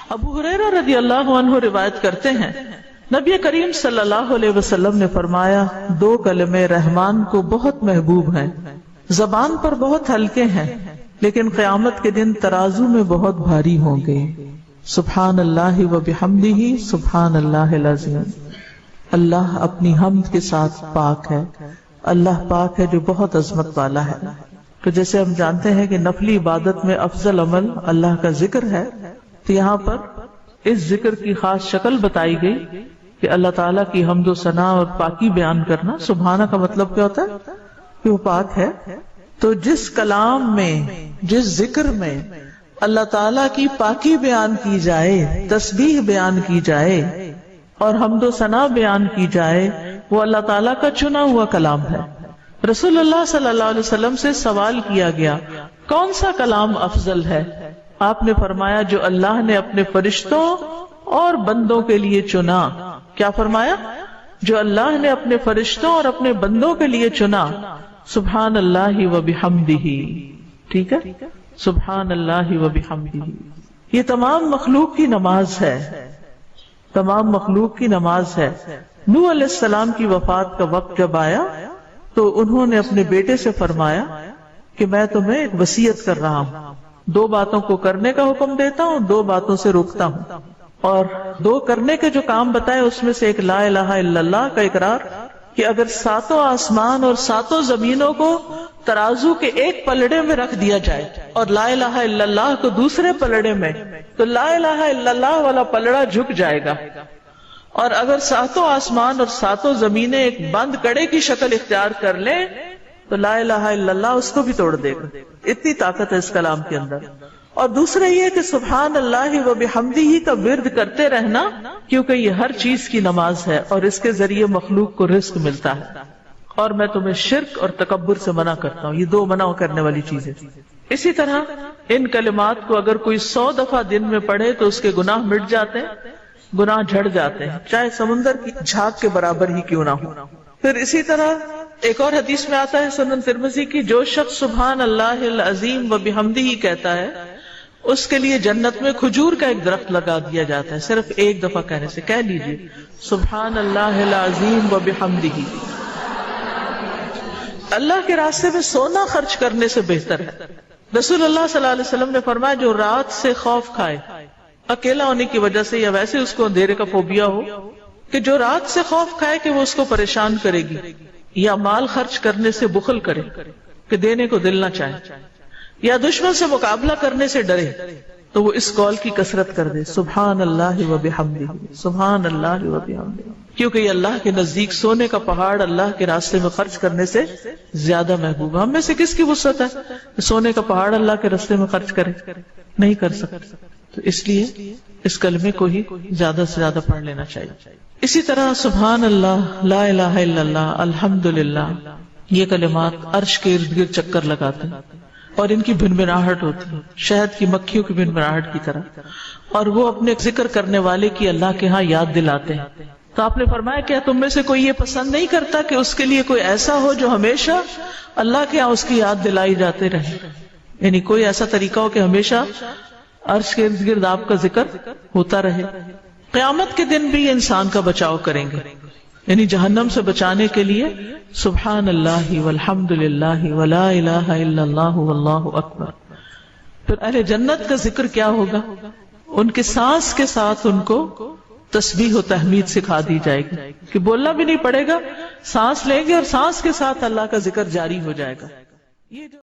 ابو ہریرہ رضی اللہ عنہ روایت کرتے ہیں نبی کریم صلی اللہ علیہ وسلم نے فرمایا دو کلمے رحمان کو بہت محبوب ہیں، زبان پر بہت ہلکے ہیں لیکن قیامت کے دن ترازو میں بہت بھاری ہوں گے، سبحان اللہ و بحمدہ سبحان اللہ العظیم۔ اللہ اپنی حمد کے ساتھ پاک ہے، اللہ پاک ہے جو بہت عظمت والا ہے۔ تو جیسے ہم جانتے ہیں کہ نفلی عبادت میں افضل عمل اللہ کا ذکر ہے، تو یہاں پر اس ذکر کی خاص شکل بتائی گئی کہ اللہ تعالیٰ کی حمد و ثنا اور پاکی بیان کرنا۔ سبحانہ کا مطلب کیا ہوتا ہے کہ وہ پاک ہے۔ تو جس کلام میں، جس ذکر میں اللہ تعالیٰ کی پاکی بیان کی جائے، تسبیح بیان کی جائے اور حمد و ثنا بیان کی جائے، وہ اللہ تعالیٰ کا چنا ہوا کلام ہے۔ رسول اللہ صلی اللہ علیہ وسلم سے سوال کیا گیا کون سا کلام افضل ہے؟ آپ نے فرمایا جو اللہ نے اپنے فرشتوں اور بندوں کے لیے چنا۔ کیا فرمایا؟ جو اللہ نے اپنے فرشتوں اور اپنے بندوں کے لیے چنا۔ سبحان اللہ و بحمدہ، ٹھیک ہے، سبحان اللہ و بحمدہ۔ یہ تمام مخلوق کی نماز ہے، تمام مخلوق کی نماز ہے۔ نوح علیہ السلام کی وفات کا وقت جب آیا تو انہوں نے اپنے بیٹے سے فرمایا کہ میں تمہیں ایک وصیت کر رہا ہوں، دو باتوں کو کرنے کا حکم دیتا ہوں، دو باتوں سے روکتا ہوں۔ اور دو کرنے کے جو کام بتائے اس میں سے ایک لا الہ الا اللہ کا اقرار، کہ اگر ساتوں آسمان اور ساتوں زمینوں کو ترازو کے ایک پلڑے میں رکھ دیا جائے اور لا الہ الا اللہ کو دوسرے پلڑے میں، تو لا الہ الا اللہ والا پلڑا جھک جائے گا، اور اگر ساتوں آسمان اور ساتوں زمینیں ایک بند کڑے کی شکل اختیار کر لیں تو لا الہ الا اللہ اس کو بھی توڑ دے گا۔ اتنی طاقت ہے اس کلام کے اندر۔ اور دوسرا یہ کہ سبحان اللہ و بحمدہ کا ورد کرتے رہنا، کیونکہ یہ ہر چیز کی نماز ہے اور اس کے ذریعے مخلوق کو رزق ملتا ہے۔ اور میں تمہیں شرک اور تکبر سے منع کرتا ہوں، یہ دو منع کرنے والی چیزیں۔ اسی طرح ان کلمات کو اگر کوئی 100 دفعہ دن میں پڑھے تو اس کے گناہ مٹ جاتے ہیں، گناہ جھڑ جاتے ہیں، چاہے سمندر کی جھاگ کے برابر ہی کیوں نہ ہو۔ پھر اسی طرح ایک اور حدیث میں آتا ہے سنن ترمذی کی، جو شخص سبحان اللہ العظیم و بحمدہ کہتا ہے اس کے لیے جنت میں کھجور کا ایک درخت لگا دیا جاتا ہے، صرف ایک دفعہ کہنے سے۔ کہہ لیجیے سبحان اللہ العظیم و بحمدہ۔ اللہ کے راستے میں سونا خرچ کرنے سے بہتر ہے۔ رسول اللہ صلی اللہ علیہ وسلم نے فرمایا جو رات سے خوف کھائے، اکیلا ہونے کی وجہ سے یا ویسے اس کو اندھیرے کا فوبیا ہو، کہ جو رات سے خوف کھائے کہ وہ اس کو پریشان کرے گی، یا مال خرچ کرنے سے بخل کرے کہ دینے کو دل نہ چاہے، یا دشمن سے مقابلہ کرنے سے ڈرے، تو وہ اس قول کی کثرت کر دے سبحان اللہ و بحمدہ، سبحان اللہ و بحمدہ، کیونکہ یہ اللہ کے نزدیک سونے کا پہاڑ اللہ کے راستے میں خرچ کرنے سے زیادہ محبوب ہے۔ ہم میں سے کس کی وسعت ہے کہ سونے کا پہاڑ اللہ کے راستے میں خرچ کرے؟ نہیں کر سکتے۔ تو اس لیے اس کلمے کو ہی زیادہ سے زیادہ پڑھ لینا چاہیے۔ اسی طرح سبحان اللہ، لا الہ الا اللہ، الحمدللہ، یہ کلمات عرش کے ارد گرد چکر لگاتے ہیں اور ان کی بھنبھناہٹ ہوتی ہے شہد کی مکھیوں کی بھنبھناہٹ کی طرح، اور وہ اپنے ذکر کرنے والے کی اللہ کے ہاں یاد دلاتے ہیں۔ تو آپ نے فرمایا کیا تم میں سے کوئی یہ پسند نہیں کرتا کہ اس کے لیے کوئی ایسا ہو جو ہمیشہ اللہ کے ہاں اس کی یاد دلائی جاتے رہے؟ یعنی کوئی ایسا طریقہ ہو کہ ہمیشہ عرش کے ارد گرد آپ کا ذکر ہوتا رہے۔ قیامت کے دن بھی انسان کا بچاؤ کریں گے، یعنی جہنم سے بچانے کے لیے سبحان اللہ والحمد للہ ولا الہ الا اللہ واللہ اکبر۔ پھر اہل جنت کا ذکر کیا ہوگا؟ ان کے سانس کے ساتھ ان کو تسبیح و تحمید سکھا دی جائے گی کہ بولنا بھی نہیں پڑے گا، سانس لیں گے اور سانس کے ساتھ اللہ کا ذکر جاری ہو جائے گا۔